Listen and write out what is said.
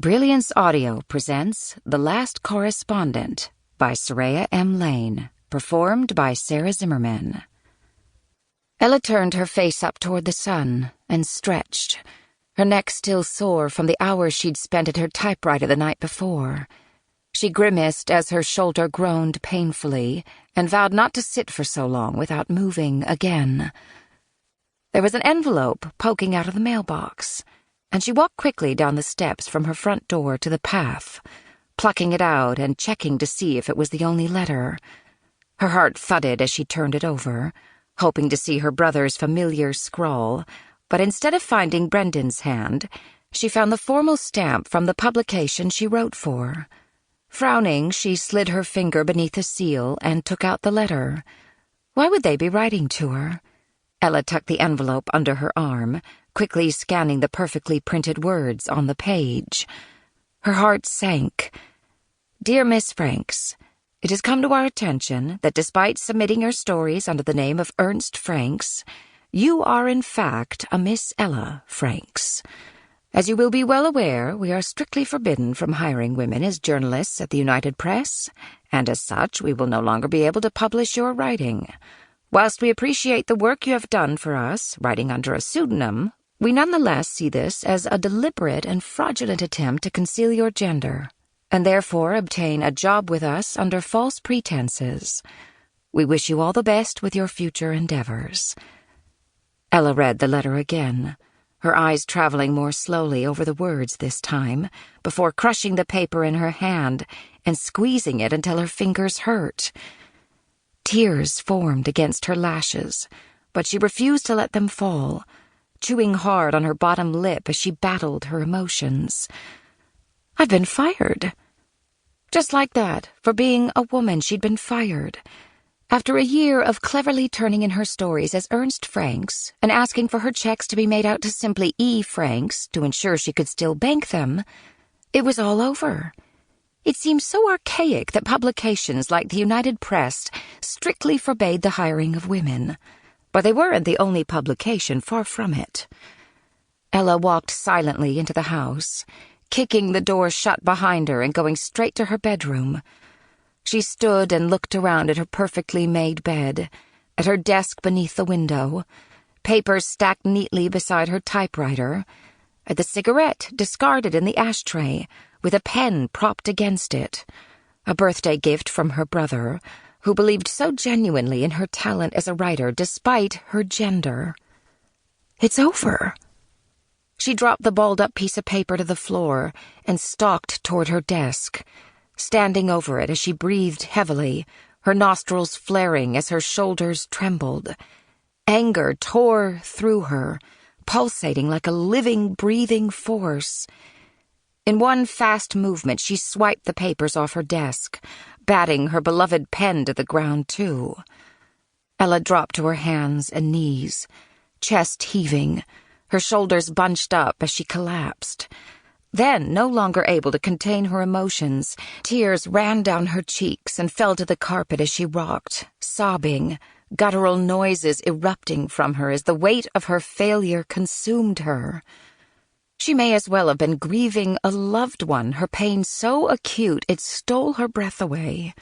Brilliance Audio presents The Last Correspondent by Soraya M. Lane, performed by Sarah Zimmerman. Ella turned her face up toward the sun and stretched, her neck still sore from the hours she'd spent at her typewriter the night before. She grimaced as her shoulder groaned painfully and vowed not to sit for so long without moving again. There was an envelope poking out of the mailbox, and she walked quickly down the steps from her front door to the path, plucking it out and checking to see if it was the only letter. Her heart thudded as she turned it over, hoping to see her brother's familiar scrawl, but instead of finding Brendan's hand, she found the formal stamp from the publication she wrote for. Frowning, she slid her finger beneath the seal and took out the letter. Why would they be writing to her? Ella tucked the envelope under her arm, quickly scanning the perfectly printed words on the page. Her heart sank. Dear Miss Franks, it has come to our attention that despite submitting your stories under the name of Ernst Franks, you are in fact a Miss Ella Franks. As you will be well aware, we are strictly forbidden from hiring women as journalists at the United Press, and as such, we will no longer be able to publish your writing. Whilst we appreciate the work you have done for us, writing under a pseudonym, we nonetheless see this as a deliberate and fraudulent attempt to conceal your gender, and therefore obtain a job with us under false pretenses. We wish you all the best with your future endeavors. Ella read the letter again, her eyes traveling more slowly over the words this time, before crushing the paper in her hand and squeezing it until her fingers hurt. Tears formed against her lashes, but she refused to let them fall, chewing hard on her bottom lip as she battled her emotions. I've been fired. Just like that, for being a woman, she'd been fired. After a year of cleverly turning in her stories as Ernst Franks and asking for her checks to be made out to simply E. Franks to ensure she could still bank them, it was all over. It seemed so archaic that publications like the United Press strictly forbade the hiring of women. But they weren't the only publication, far from it. Ella walked silently into the house, kicking the door shut behind her and going straight to her bedroom. She stood and looked around at her perfectly made bed, at her desk beneath the window, papers stacked neatly beside her typewriter, at the cigarette discarded in the ashtray, with a pen propped against it, a birthday gift from her brother, who believed so genuinely in her talent as a writer despite her gender. It's over. She dropped the balled-up piece of paper to the floor and stalked toward her desk, standing over it as she breathed heavily, her nostrils flaring as her shoulders trembled. Anger tore through her, pulsating like a living, breathing force. In one fast movement, she swiped the papers off her desk, batting her beloved pen to the ground, too. Ella dropped to her hands and knees, chest heaving, her shoulders bunched up as she collapsed. Then, no longer able to contain her emotions, tears ran down her cheeks and fell to the carpet as she rocked, sobbing, guttural noises erupting from her as the weight of her failure consumed her. She may as well have been grieving a loved one, her pain so acute it stole her breath away.